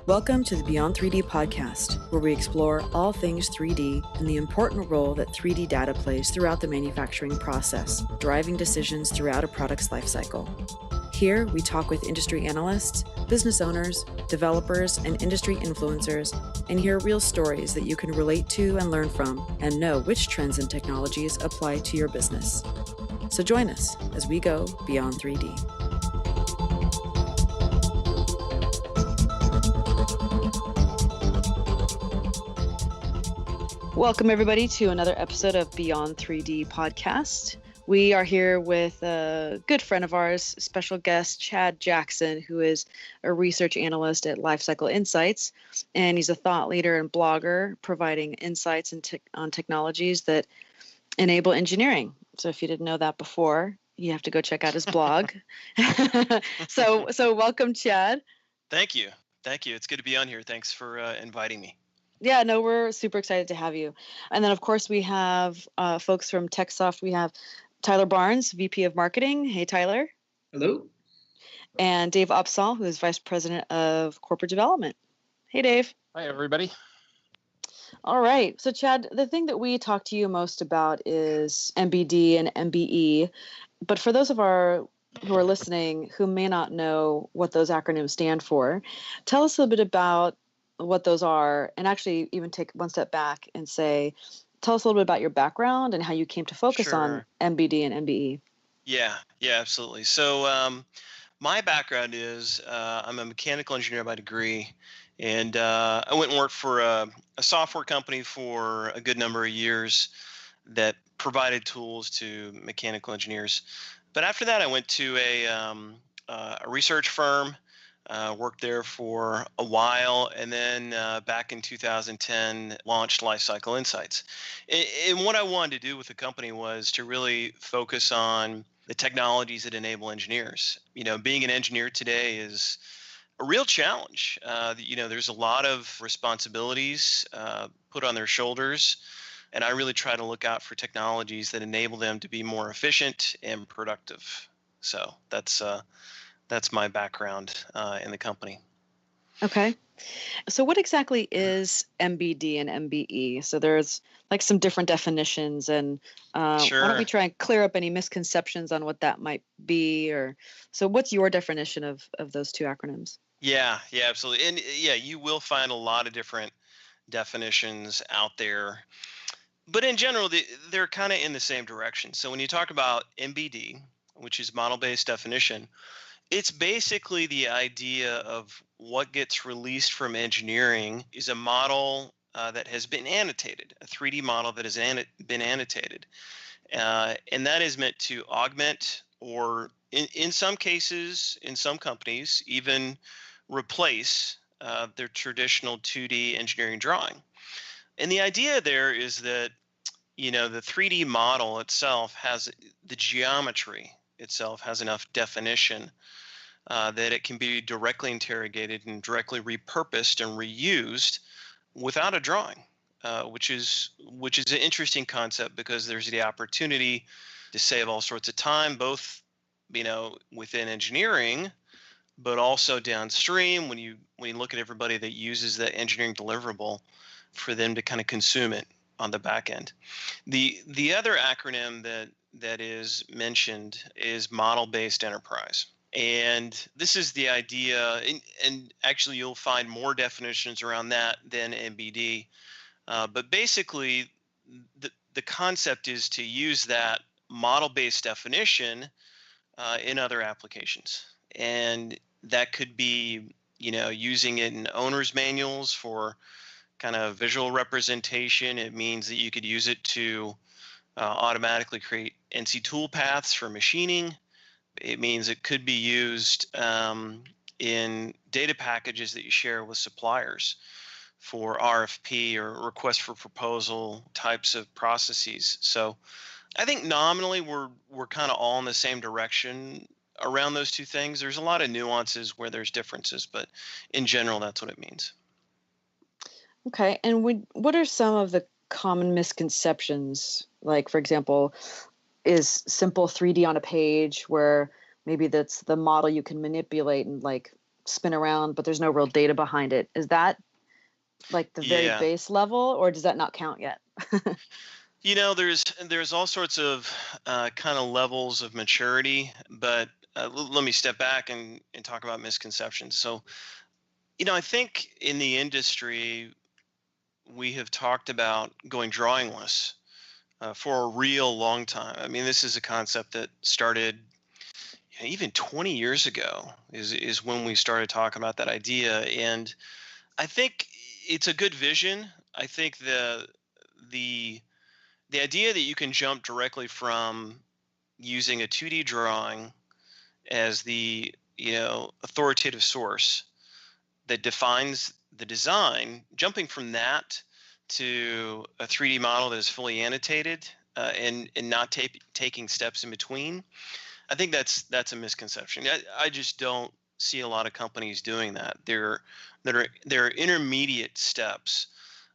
Welcome to the Beyond 3D podcast, where we explore all things 3D and the important role that 3D data plays throughout the manufacturing process, driving decisions throughout a product's lifecycle. Here, we talk with industry analysts, business owners, developers, and industry influencers, and hear real stories that you can relate to and learn from, and know which trends and technologies apply to your business. So join us as we go beyond 3D. Welcome, everybody, to another episode of Beyond 3D podcast. We are here with a good friend of ours, special guest, Chad Jackson, who is a research analyst at Lifecyle Insights, and he's a thought leader and blogger providing insights on technologies that enable engineering. So if you didn't know that before, you have to go check out his blog. So welcome, Chad. Thank you. It's good to be on here. Thanks for inviting me. Yeah, no, we're super excited to have you. And then, of course, we have folks from TechSoft. We have Tyler Barnes, VP of Marketing. Hey, Tyler. Hello. And Dave Upsall, who is Vice President of Corporate Development. Hey, Dave. Hi, everybody. All right. So, Chad, the thing that we talk to you most about is MBD and MBE. But for those of who are listening who may not know what those acronyms stand for, tell us a little bit about what those are, and actually even take one step back and say, tell us a little bit about your background and how you came to focus on MBD and MBE. Yeah, absolutely. So my background is I'm a mechanical engineer by degree, and I went and worked for a software company for a good number of years that provided tools to mechanical engineers. But after that, I went to a research firm. Worked there for a while, and then back in 2010 launched Lifecyle Insights. And what I wanted to do with the company was to really focus on the technologies that enable engineers. You know, being an engineer today is a real challenge. There's a lot of responsibilities put on their shoulders, and I really try to look out for technologies that enable them to be more efficient and productive. So that's my background in the company. Okay. So what exactly is MBD and MBE? So there's like some different definitions, and Sure. Why don't we try and clear up any misconceptions on what that might be? So what's your definition of those two acronyms? Yeah, absolutely. And you will find a lot of different definitions out there. But in general, they're kind of in the same direction. So when you talk about MBD, which is model-based definition, it's basically the idea of what gets released from engineering is a model that has been annotated, a 3D model that has been annotated. And that is meant to augment or, in some cases, in some companies, even replace their traditional 2D engineering drawing. And the idea there is that, the 3D model itself has the geometry itself has enough definition that it can be directly interrogated and directly repurposed and reused without a drawing, which is an interesting concept because there's the opportunity to save all sorts of time, both within engineering, but also downstream when you look at everybody that uses that engineering deliverable for them to kind of consume it on the back end. The other acronym that is mentioned is ModelBased Enterprise. And this is the idea, and actually you'll find more definitions around that than MBD. But basically, the concept is to use that model-based definition in other applications. And that could be, using it in owner's manuals for kind of visual representation. It means that you could use it to automatically create NC toolpaths for machining. It means it could be used in data packages that you share with suppliers for RFP or request for proposal types of processes. So I think nominally we're kind of all in the same direction around those two things. There's a lot of nuances where there's differences, but in general, that's what it means. Okay. And what are some of the common misconceptions? Like, for example, is simple 3D on a page where maybe that's the model you can manipulate and like spin around, but there's no real data behind it. Is that like the very Yeah. base level, or does that not count yet? There's all sorts of kind of levels of maturity, but let me step back and talk about misconceptions. So, I think in the industry, we have talked about going drawingless for a real long time. I mean, this is a concept that started even 20 years ago is when we started talking about that idea. And I think it's a good vision. I think the the idea that you can jump directly from using a 2D drawing as the authoritative source that defines the design, jumping from that to a 3D model that is fully annotated and not taking steps in between, I think that's a misconception. I just don't see a lot of companies doing that. There are intermediate steps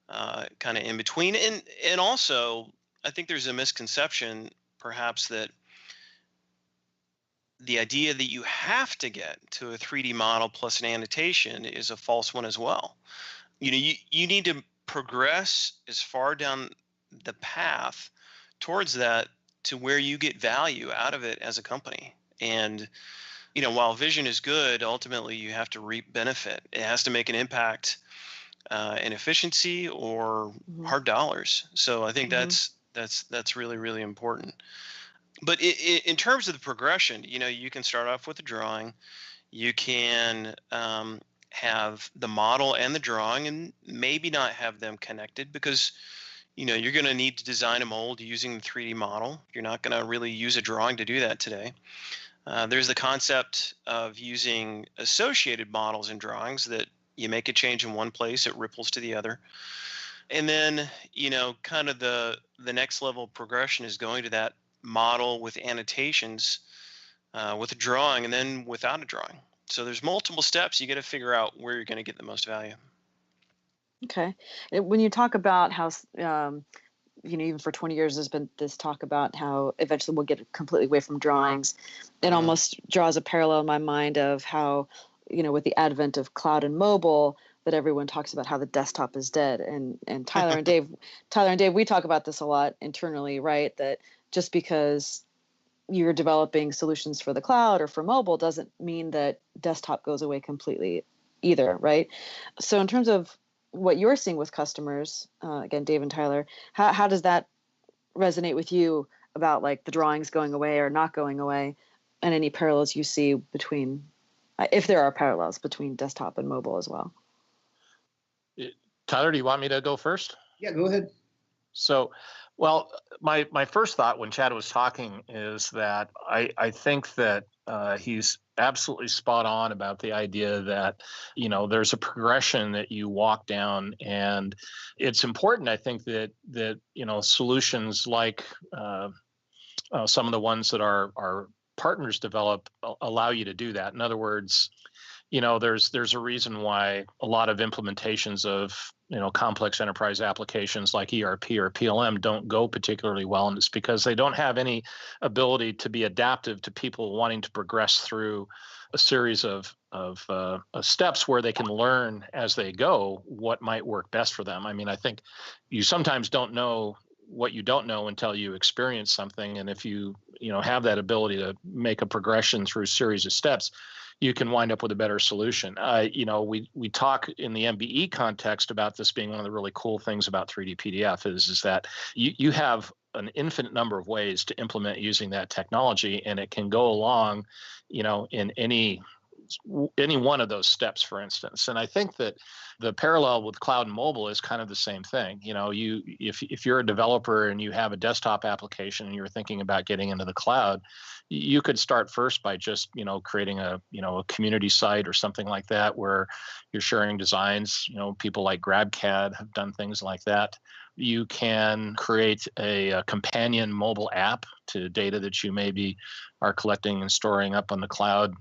kind of in between, and also I think there's a misconception perhaps that the idea that you have to get to a 3D model plus an annotation is a false one as well. You need to progress as far down the path towards that to where you get value out of it as a company. And while vision is good, ultimately you have to reap benefit. It has to make an impact in efficiency or Mhm. hard dollars. So I think Mhm. that's really really important. But in terms of the progression, you can start off with a drawing. You can have the model and the drawing, and maybe not have them connected because you're going to need to design a mold using the 3D model. You're not going to really use a drawing to do that today. There's the concept of using associated models and drawings that you make a change in one place, it ripples to the other. And then, kind of the next level of progression is going to that model with annotations, with a drawing, and then without a drawing. So there's multiple steps. You got to figure out where you're going to get the most value. Okay. When you talk about how, even for 20 years, there's been this talk about how eventually we'll get completely away from drawings. It Mm. almost draws a parallel in my mind of how, with the advent of cloud and mobile, that everyone talks about how the desktop is dead. And Tyler and Dave, we talk about this a lot internally, right? That just because you're developing solutions for the cloud or for mobile doesn't mean that desktop goes away completely either, right? So in terms of what you're seeing with customers, again, Dave and Tyler, how does that resonate with you about like the drawings going away or not going away, and any parallels you see between, if there are parallels between desktop and mobile as well? Tyler, do you want me to go first? Yeah, go ahead. So, well, my first thought when Chad was talking is that I think that he's absolutely spot on about the idea that there's a progression that you walk down, and it's important. I think that solutions like some of the ones that our partners develop allow you to do that. In other words, there's a reason why a lot of implementations of complex enterprise applications like ERP or PLM don't go particularly well, and it's because they don't have any ability to be adaptive to people wanting to progress through a series of steps where they can learn as they go what might work best for them. I mean, I think you sometimes don't know what you don't know until you experience something, and if you have that ability to make a progression through a series of steps, you can wind up with a better solution. We talk in the MBE context about this being one of the really cool things about 3D PDF is that you have an infinite number of ways to implement using that technology, and it can go along, in any one of those steps, for instance. And I think that the parallel with cloud and mobile is kind of the same thing. If you're a developer and you have a desktop application and you're thinking about getting into the cloud, you could start first by just creating a community site or something like that where you're sharing designs. People like GrabCAD have done things like that. You can create a companion mobile app to data that you maybe are collecting and storing up on the cloud.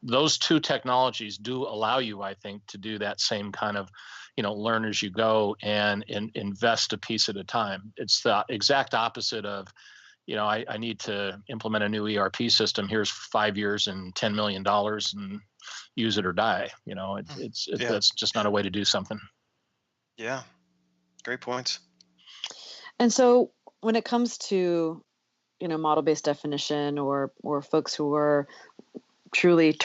Those two technologies do allow you, I think, to do that same kind of learn as you go and invest a piece at a time. It's the exact opposite of I need to implement a new ERP system. Here's 5 years and $10 million, and use it or die. Yeah. That's just not a way to do something. Yeah. Great points. And so when it comes to, model-based definition or folks who are truly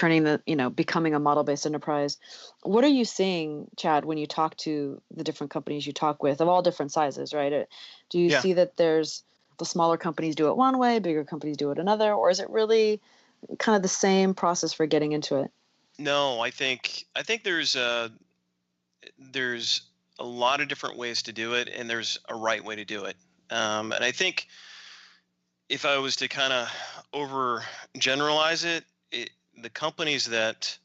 becoming a model-based enterprise, what are you seeing, Chad, when you talk to the different companies you talk with of all different sizes, right? Do you Yeah. see that there's the smaller companies do it one way, bigger companies do it another, or is it really kind of the same process for getting into it? No, I think there's a lot of different ways to do it, and there's a right way to do it. And I think if I was to kind of over generalize it, the companies that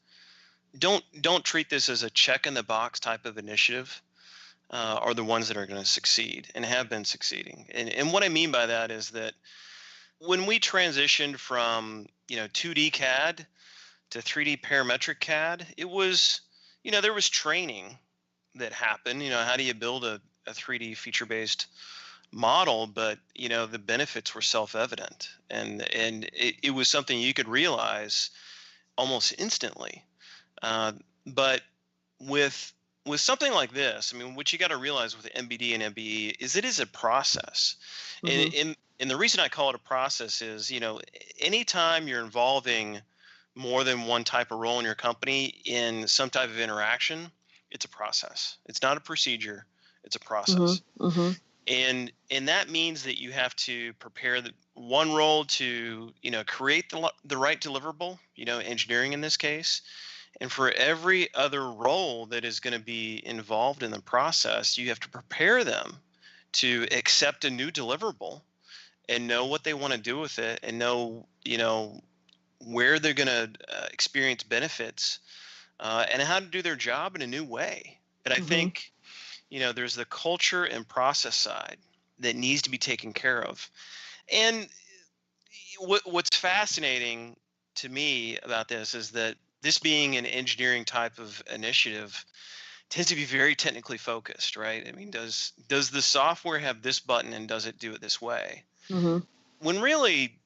don't treat this as a check in the box type of initiative are the ones that are going to succeed and have been succeeding. And what I mean by that is that when we transitioned from 2D CAD to 3D parametric CAD, it was there was training that happened. How do you build a 3D feature based model? But the benefits were self evident, and it was something you could realize almost instantly. But with something like this, I mean, what you got to realize with MBD and MBE is it is a process. Mm-hmm. And the reason I call it a process is, anytime you're involving more than one type of role in your company in some type of interaction, it's a process. It's not a procedure. It's a process. Mm-hmm. Mm-hmm. And that means that you have to prepare the one role to create the right deliverable, engineering in this case, and for every other role that is going to be involved in the process, you have to prepare them to accept a new deliverable and know what they want to do with it, and know where they're going to experience benefits, and how to do their job in a new way. And I Mm-hmm. think there's the culture and process side that needs to be taken care of. And what's fascinating to me about this is that this being an engineering type of initiative tends to be very technically focused, right? I mean, does the software have this button and does it do it this way? Mm-hmm. When really,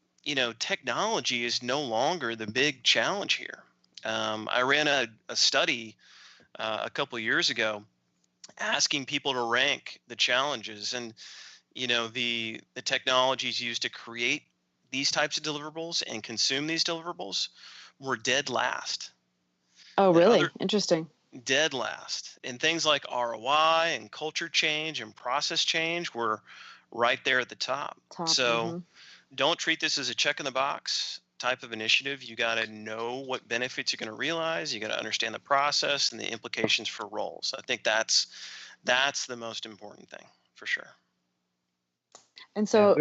technology is no longer the big challenge here. I ran a study a couple of years ago asking people to rank the challenges, and the technologies used to create these types of deliverables and consume these deliverables were dead last. Oh, And really? Interesting. dead last. And things like ROI and culture change and process change were right there at the top. Top. So Mm-hmm. don't treat this as a check in the box type of initiative. You got to know what benefits you're going to realize. You got to understand the process and the implications for roles. I think that's the most important thing for sure. And so,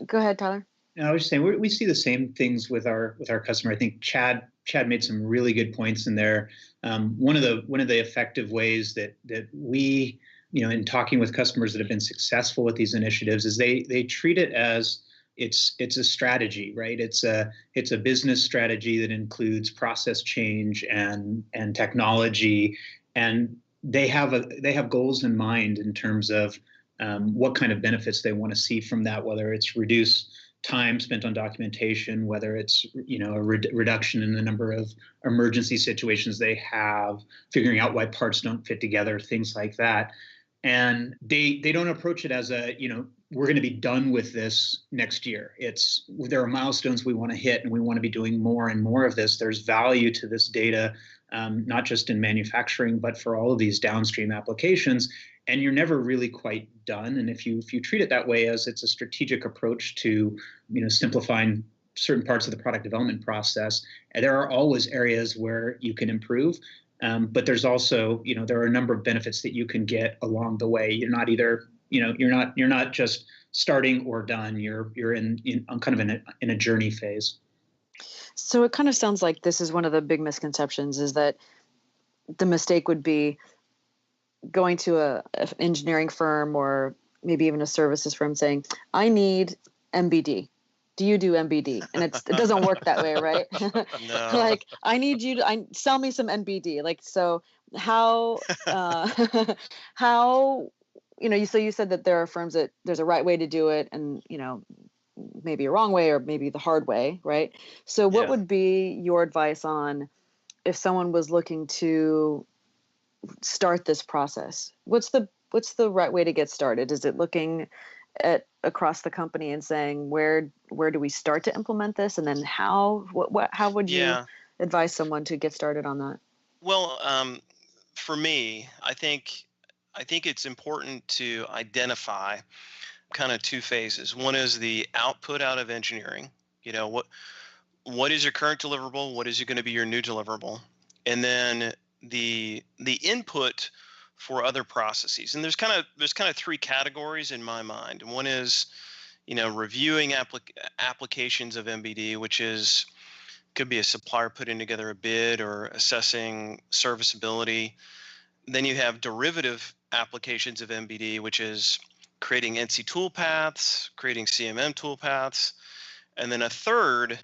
go ahead, Tyler. I was just saying we see the same things with our customer. I think Chad made some really good points in there. One of the effective ways that we, in talking with customers that have been successful with these initiatives, is they treat it as it's a strategy, right? It's a business strategy that includes process change and technology, and they have goals in mind in terms of what kind of benefits they want to see from that, whether it's reduce time spent on documentation, whether it's a reduction in the number of emergency situations they have, figuring out why parts don't fit together, things like that. And they don't approach it as we're going to be done with this next year. There are milestones we want to hit, and we want to be doing more and more of this. There's value to this data, not just in manufacturing, but for all of these downstream applications. And you're never really quite done. And if you treat it that way, as it's a strategic approach to simplifying certain parts of the product development process, there are always areas where you can improve. But there's also there are a number of benefits that you can get along the way. You're not either you're not just starting or done. You're in kind of in a journey phase. So it kind of sounds like this is one of the big misconceptions, is that the mistake would be going to an engineering firm or maybe even a services firm saying, I need MBD. Do you do MBD? And it doesn't work that way, right? No. Like, I need you to sell me some MBD. Like, so how, how, so you said that there are firms that there's a right way to do it and, maybe a wrong way or maybe the hard way, right? So what would be your advice on if someone was looking to start this process, what's the right way to get started? Is it looking at across the company and saying where do we start to implement this, and then how would you Yeah. advise someone to get started on that? Well, for me, I think it's important to identify kind of two phases. One is the output out of engineering. What is your current deliverable? What is going to be your new deliverable? And then the input for other processes. And there's kind of three categories in my mind. One is reviewing applications of MBD, which could be a supplier putting together a bid or assessing serviceability. Then you have derivative applications of MBD, which is creating NC toolpaths, creating CMM toolpaths. And then a third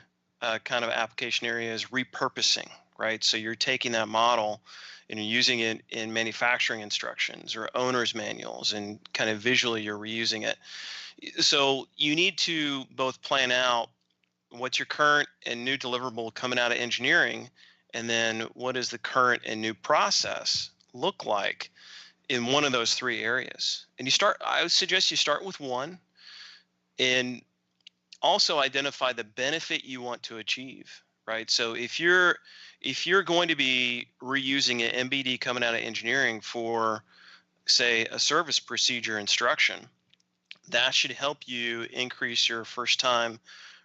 kind of application area is repurposing, right? So you're taking that model and you're using it in manufacturing instructions or owner's manuals, and kind of visually you're reusing it. So you need to both plan out what's your current and new deliverable coming out of engineering, and then what does the current and new process look like in one of those three areas. And I would suggest you start with one, and also identify the benefit you want to achieve, right? So if you're going to be reusing an MBD coming out of engineering for, say, a service procedure instruction, that should help you increase your first time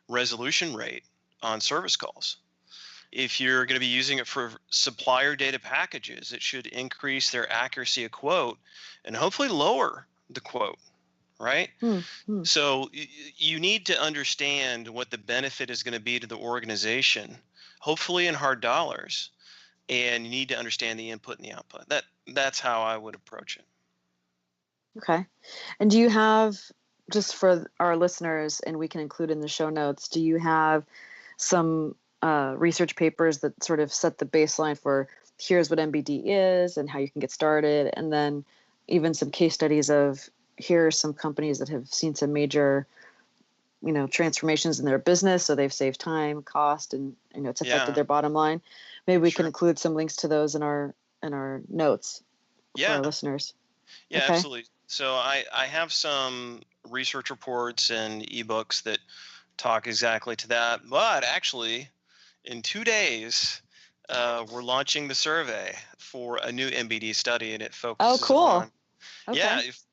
resolution rate on service calls. If you're going to be using it for supplier data packages, it should increase their accuracy of quote and hopefully lower the quote, right? So you need to understand what the benefit is going to be to the organization, hopefully in hard dollars, and you need to understand the input and the output. That's how I would approach it. Okay. And do you have, just for our listeners, and we can include in the show notes, do you have some research papers that sort of set the baseline for here's what MBD is and how you can get started, and then even some case studies of here are some companies that have seen some major, transformations in their business, so they've saved time, cost, and it's affected their bottom line. Maybe we can include some links to those in our notes for our listeners. Yeah, okay. Absolutely. So I have some research reports and ebooks that talk exactly to that. But actually, in 2 days, we're launching the survey for a new MBD study, and it focuses on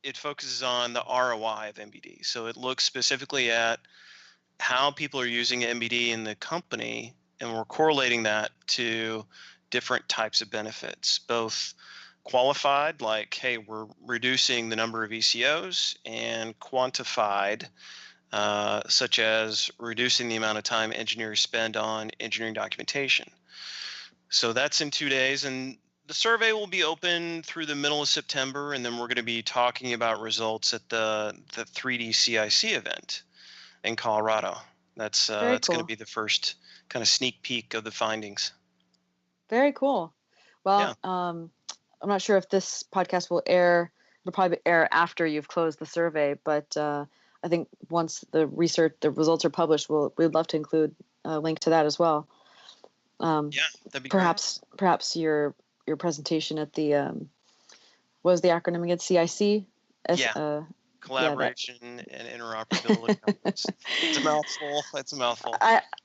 it focuses on the ROI of MBD. So it looks specifically at how people are using MBD in the company, and we're correlating that to different types of benefits, both qualified, like, hey, we're reducing the number of ECOs, and quantified, such as reducing the amount of time engineers spend on engineering documentation. So that's in 2 days, and the survey will be open through the middle of September, and then we're going to be talking about results at the 3D CIC event in Colorado. That's going to be the first kind of sneak peek of the findings. Very cool. Well, I'm not sure if this podcast will air. It'll probably air after you've closed the survey, but I think once the results are published, we'd love to include a link to that as well. That'd be perhaps great. Perhaps your presentation at the what was the acronym again? CIC. Collaboration and interoperability. It's a mouthful. It's a mouthful.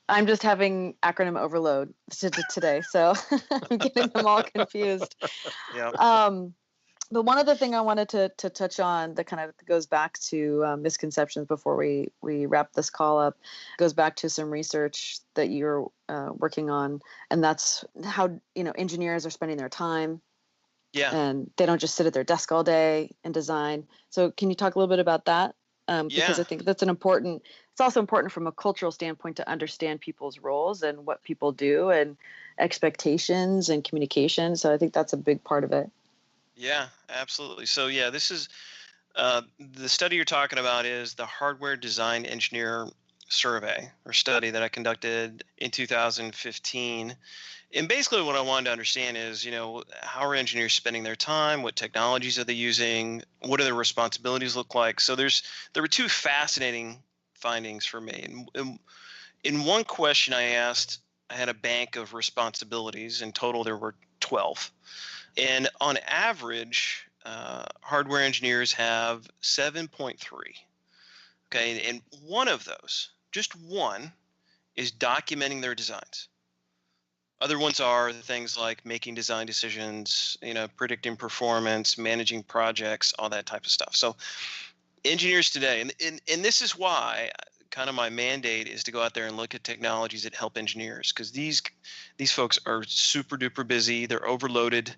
I'm just having acronym overload today, so I'm getting them all confused. But one other thing I wanted to touch on that kind of goes back to misconceptions before we wrap this call up, goes back to some research that you're working on, and that's how engineers are spending their time. And they don't just sit at their desk all day and design. So can you talk a little bit about that? Because I think that's it's also important from a cultural standpoint to understand people's roles and what people do and expectations and communication. So I think that's a big part of it. Yeah, absolutely. So this is the study you're talking about is the Hardware Design Engineer Survey or study that I conducted in 2015. And basically what I wanted to understand is, how are engineers spending their time? What technologies are they using? What do their responsibilities look like? So there were two fascinating findings for me. In one question I asked I had a bank of responsibilities. In total, there were 12. And on average, hardware engineers have 7.3. Okay, and one of those, just one, is documenting their designs. Other ones are things like making design decisions, predicting performance, managing projects, all that type of stuff. So engineers today, and this is why kind of my mandate is to go out there and look at technologies that help engineers, because these folks are super duper busy, they're overloaded.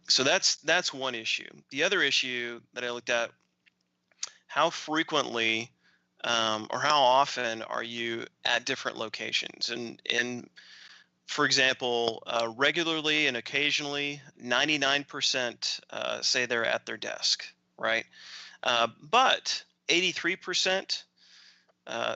So that's one issue. The other issue that I looked at, how frequently or how often are you at different locations? And for example, regularly and occasionally, 99% say they're at their desk, right? But 83%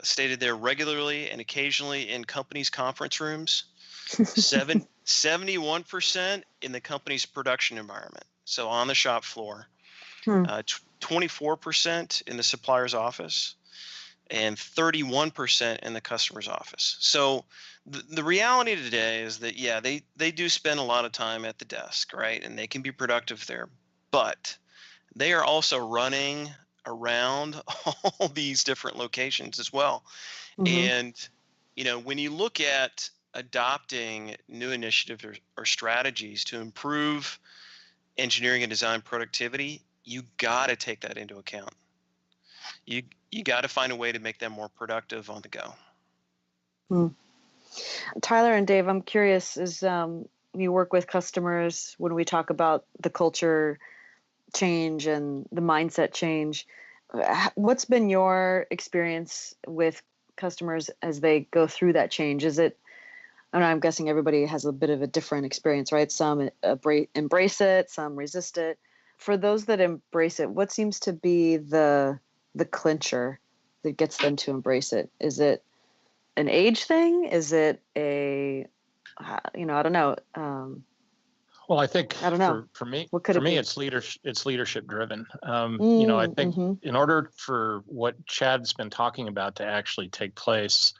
stated they're regularly and occasionally in companies' conference rooms. 71% in the company's production environment, so on the shop floor. 24% in the supplier's office, and 31% in the customer's office. So the reality today is that, yeah, they do spend a lot of time at the desk, right? And they can be productive there, but they are also running around all these different locations as well. And, when you look at adopting new initiatives or strategies to improve engineering and design productivity, you got to take that into account. You got to find a way to make them more productive on the go. Tyler and Dave, I'm curious, as you work with customers, when we talk about the culture change and the mindset change, what's been your experience with customers as they go through that change? Is it, I don't know, I'm guessing everybody has a bit of a different experience, right? Some embrace it, some resist it. For those that embrace it, what seems to be the clincher that gets them to embrace it? Is it an age thing? Is it I don't know. Well, I think I don't know. For me, What could it be? it's leadership driven. I think in order for what Chad's been talking about to actually take place,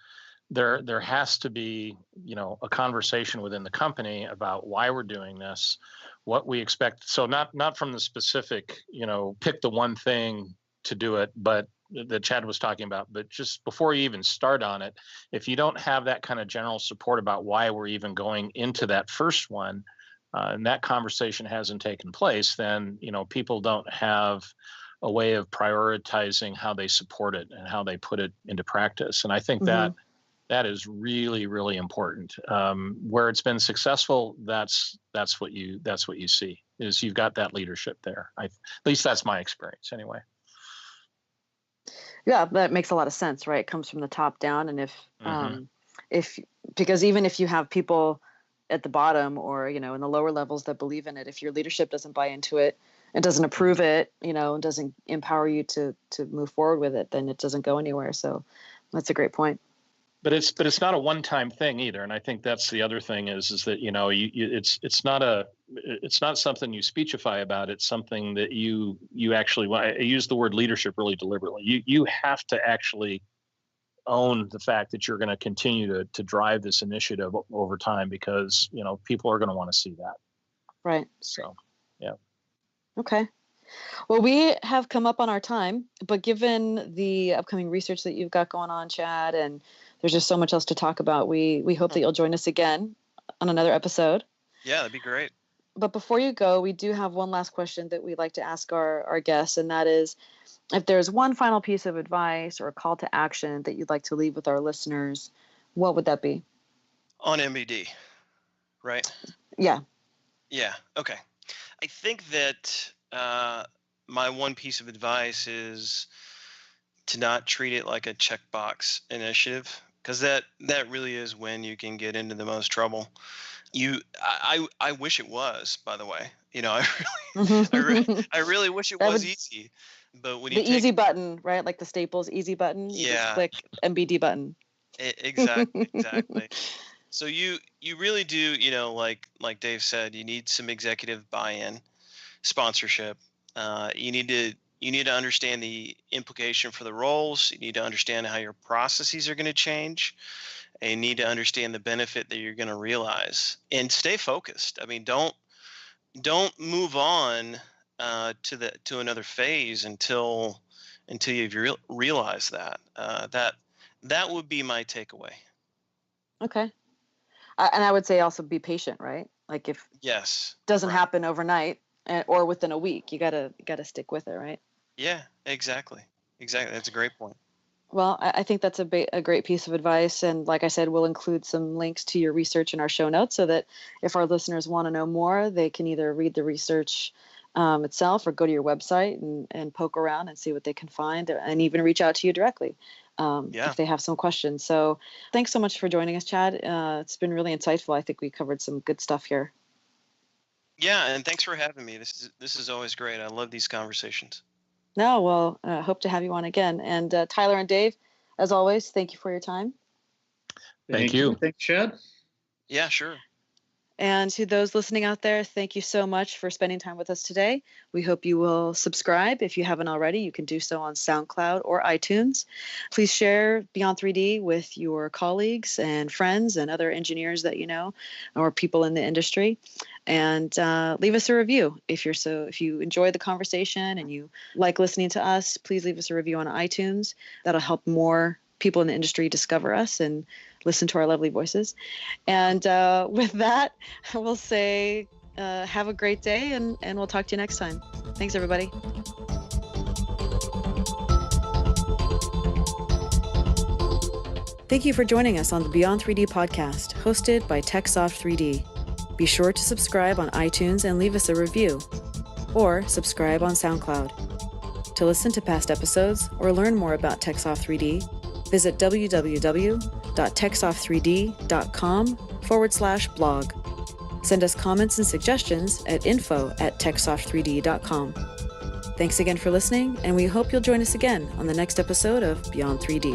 there has to be, a conversation within the company about why we're doing this, what we expect. So not from the specific, pick the one thing to do it, but that Chad was talking about, but just before you even start on it, if you don't have that kind of general support about why we're even going into that first one, and that conversation hasn't taken place, then, people don't have a way of prioritizing how they support it and how they put it into practice. And I think that is really, really important. Where it's been successful, that's what you see, is you've got that leadership there. At least that's my experience anyway. Yeah, that makes a lot of sense, right? It comes from the top down. And because even if you have people at the bottom or, in the lower levels that believe in it, if your leadership doesn't buy into it and doesn't approve it, and doesn't empower you to move forward with it, then it doesn't go anywhere. So that's a great point. But it's not a one-time thing either, and I think that's the other thing is that it's not something you speechify about. It's something that you actually. I use the word leadership really deliberately. You have to actually own the fact that you're going to continue to drive this initiative over time, because people are going to want to see that. Right. So, yeah. Okay. Well, we have come up on our time, but given the upcoming research that you've got going on, Chad, and there's just so much else to talk about, we hope that you'll join us again on another episode. Yeah, that'd be great. But before you go, we do have one last question that we'd like to ask our guests, and that is, if there's one final piece of advice or a call to action that you'd like to leave with our listeners, what would that be? On MBD, right? Yeah. Yeah. Okay. I think that my one piece of advice is to not treat it like a checkbox initiative, because that really is when you can get into the most trouble. I wish it was, by the way. I really wish it was easy. But when you take easy button, right? Like the Staples easy button, you just click MBD button. Exactly. So you really do, like Dave said, you need some executive buy-in, sponsorship. You need to, You need to understand the implication for the roles. You need to understand how your processes are going to change. And you need to understand the benefit that you're going to realize, and stay focused. I mean, don't move on to another phase until you've realized that. That would be my takeaway. Okay. And I would say also be patient, right? Like if Yes, it doesn't right. happen overnight or within a week, you gotta stick with it, right? Yeah, exactly. That's a great point. Well, I think that's a great piece of advice. And like I said, we'll include some links to your research in our show notes so that if our listeners want to know more, they can either read the research itself or go to your website and poke around and see what they can find, and even reach out to you directly if they have some questions. So thanks so much for joining us, Chad. It's been really insightful. I think we covered some good stuff here. Yeah, and thanks for having me. This is always great. I love these conversations. No, well, hope to have you on again. And Tyler and Dave, as always, thank you for your time. Thank you. Thanks, Chad. Yeah, sure. And to those listening out there, thank you so much for spending time with us today. We hope you will subscribe. If you haven't already, you can do so on SoundCloud or iTunes. Please share Beyond 3D with your colleagues and friends and other engineers that you know or people in the industry. And leave us a review. If you enjoy the conversation and you like listening to us, please leave us a review on iTunes. That'll help more people in the industry discover us and listen to our lovely voices. And with that, we'll say have a great day, and we'll talk to you next time. Thanks, everybody. Thank you for joining us on the Beyond 3D podcast, hosted by TechSoft 3D. Be sure to subscribe on iTunes and leave us a review, or subscribe on SoundCloud. To listen to past episodes or learn more about TechSoft 3D, visit www.techsoft3d.com/blog. Send us comments and suggestions at info@techsoft3d.com. Thanks again for listening, and we hope you'll join us again on the next episode of Beyond 3D.